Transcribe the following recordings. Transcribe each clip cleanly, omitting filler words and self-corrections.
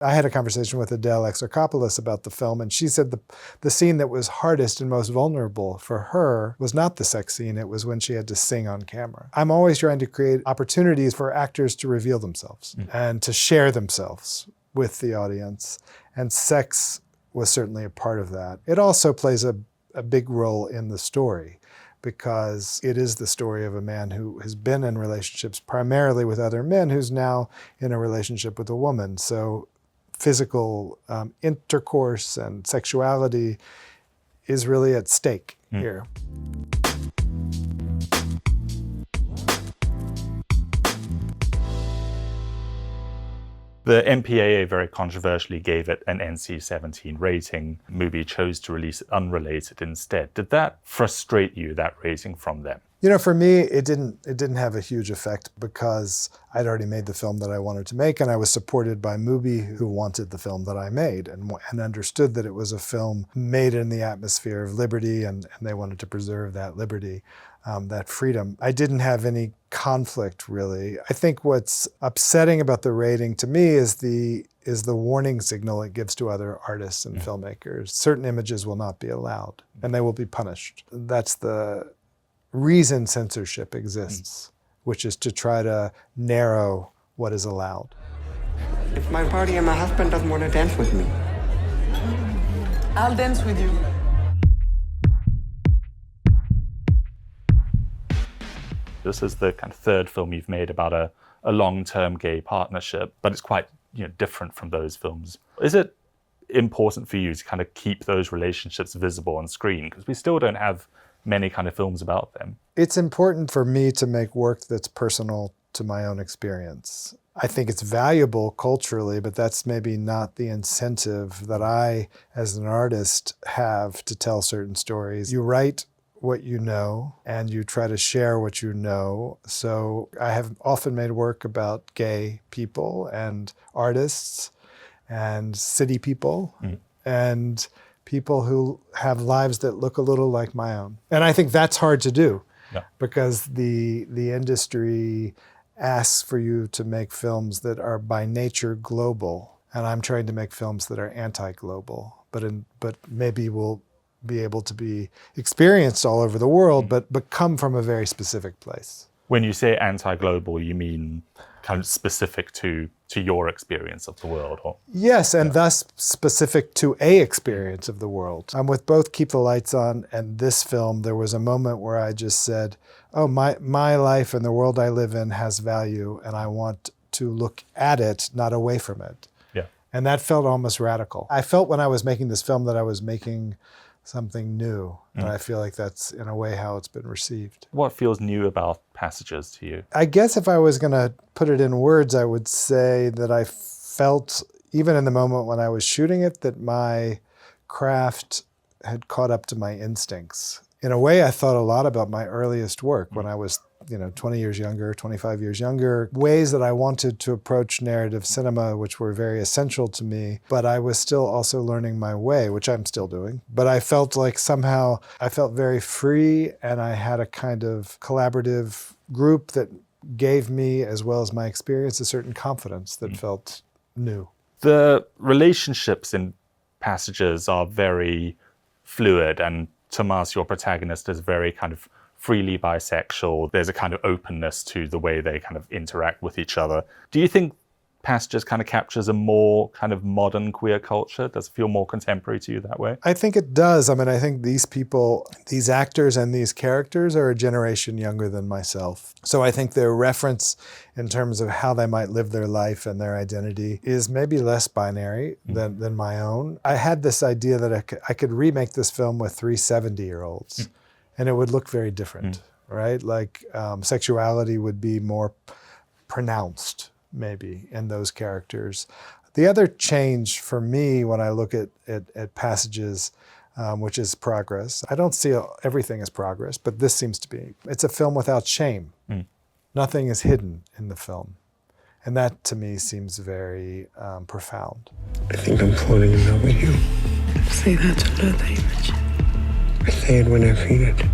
I had a conversation with Adele Exarchopoulos about the film, and she said the scene that was hardest and most vulnerable for her was not the sex scene, it was when she had to sing on camera. I'm always trying to create opportunities for actors to reveal themselves and to share themselves with the audience, and sex was certainly a part of that. It also plays a big role in the story, because it is the story of a man who has been in relationships primarily with other men who's now in a relationship with a woman. So physical intercourse and sexuality is really at stake here. The MPAA very controversially gave it an NC-17 rating. The movie chose to release it unrated instead. Did that frustrate you, that rating from them? You know, for me, it didn't have a huge effect because I'd already made the film that I wanted to make, and I was supported by Mubi, who wanted the film that I made and understood that it was a film made in the atmosphere of liberty, and they wanted to preserve that liberty, that freedom. I didn't have any conflict, really. I think what's upsetting about the rating to me is the warning signal it gives to other artists and filmmakers. Certain images will not be allowed, and they will be punished. That's the reason censorship exists, which is to try to narrow what is allowed. It's my party and my husband doesn't want to dance with me. I'll dance with you. This is the kind of third film you've made about a long-term gay partnership, but it's quite different from those films. Is it important for you to kind of keep those relationships visible on screen? Because we still don't have many kind of films about them. It's important for me to make work that's personal to my own experience. I think it's valuable culturally, but that's maybe not the incentive that I, as an artist, have to tell certain stories. You write what you know, and you try to share what you know. So I have often made work about gay people and artists and city people and people who have lives that look a little like my own. And I think that's hard to do because the industry asks for you to make films that are by nature global. And I'm trying to make films that are anti-global, but maybe will be able to be experienced all over the world, but come from a very specific place. When you say anti-global, you mean kind of specific to your experience of the world? Or? Yes, and thus specific to a experience of the world. With both Keep the Lights On and this film, there was a moment where I just said, oh, my life and the world I live in has value, and I want to look at it, not away from it. Yeah. And that felt almost radical. I felt when I was making this film that I was making something new, and I feel like that's in a way how it's been received. What feels new about Passages to you? I guess if I was going to put it in words, I would say that I felt, even in the moment when I was shooting it, that my craft had caught up to my instincts. In a way, I thought a lot about my earliest work when I was 20 years younger, 25 years younger, ways that I wanted to approach narrative cinema, which were very essential to me, but I was still also learning my way, which I'm still doing. But I felt like somehow I felt very free, and I had a kind of collaborative group that gave me, as well as my experience, a certain confidence that felt new. The relationships in Passages are very fluid, and Tomas, your protagonist, is very kind of freely bisexual. There's a kind of openness to the way they kind of interact with each other. Do you think Passages kind of captures a more kind of modern queer culture? Does it feel more contemporary to you that way? I think it does. I mean, I think these people, these actors and these characters are a generation younger than myself. So I think their reference in terms of how they might live their life and their identity is maybe less binary than my own. I had this idea that I could remake this film with 3 70-year-olds and it would look very different, right? Like sexuality would be more pronounced, maybe, in those characters. The other change for me when I look at Passages, which is progress, I don't see everything as progress, but this seems to be. It's a film without shame. Nothing is hidden in the film. And that, to me, seems very profound. I think I'm falling in love with you. Say that to another image. I say it when I feel it.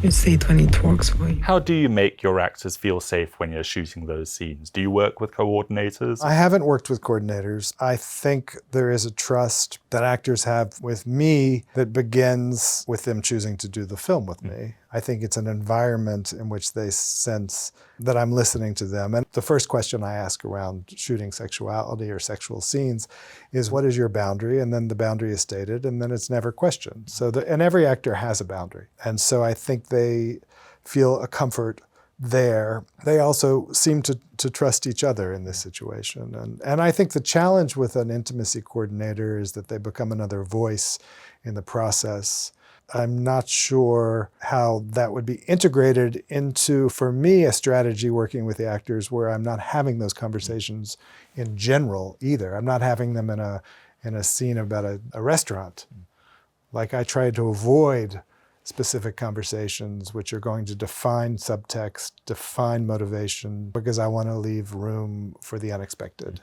You say it when it works for you. How do you make your actors feel safe when you're shooting those scenes? Do you work with coordinators? I haven't worked with coordinators. I think there is a trust that actors have with me that begins with them choosing to do the film with me. I think it's an environment in which they sense that I'm listening to them. And the first question I ask around shooting sexuality or sexual scenes is, what is your boundary? And then the boundary is stated, and then it's never questioned. And every actor has a boundary. And so I think they feel a comfort there. They also seem to trust each other in this situation. And I think the challenge with an intimacy coordinator is that they become another voice in the process. I'm not sure how that would be integrated into, for me, a strategy working with the actors where I'm not having those conversations in general either. I'm not having them in a scene about a restaurant. Like, I try to avoid specific conversations which are going to define subtext, define motivation, because I want to leave room for the unexpected.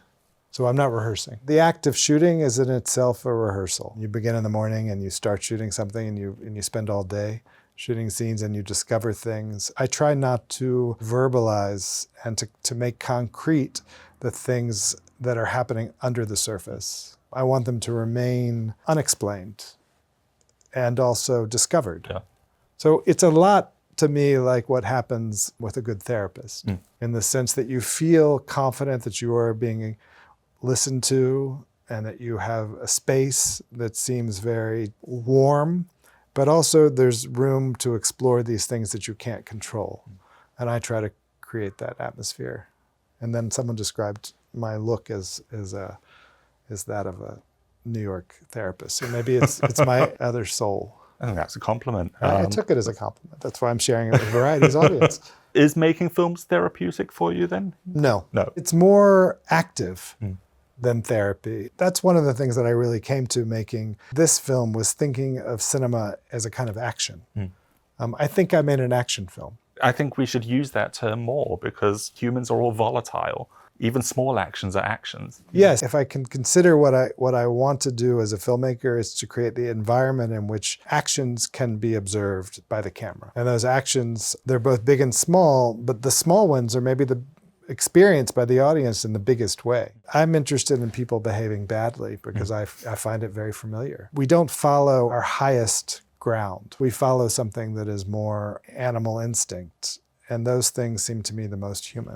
So I'm not rehearsing. The act of shooting is in itself a rehearsal. You begin in the morning and you start shooting something and you spend all day shooting scenes and you discover things. I try not to verbalize and to make concrete the things that are happening under the surface. I want them to remain unexplained and also discovered. Yeah. So it's a lot to me like what happens with a good therapist, in the sense that you feel confident that you are being listened to and that you have a space that seems very warm, but also there's room to explore these things that you can't control. And I try to create that atmosphere. And then someone described my look as that of a New York therapist. So maybe it's my other soul. I think that's a compliment. I took it as a compliment. That's why I'm sharing it with Variety's audience. Is making films therapeutic for you then? No. No. It's more active than therapy. That's one of the things that I really came to making this film, was thinking of cinema as a kind of action. I think I made an action film. I think we should use that term more, because humans are all volatile. Even small actions are actions. Yes, if I can consider what I want to do as a filmmaker, is to create the environment in which actions can be observed by the camera. And those actions, they're both big and small, but the small ones are maybe the experienced by the audience in the biggest way. I'm interested in people behaving badly because I find it very familiar. We don't follow our highest ground. We follow something that is more animal instinct. And those things seem to me the most human.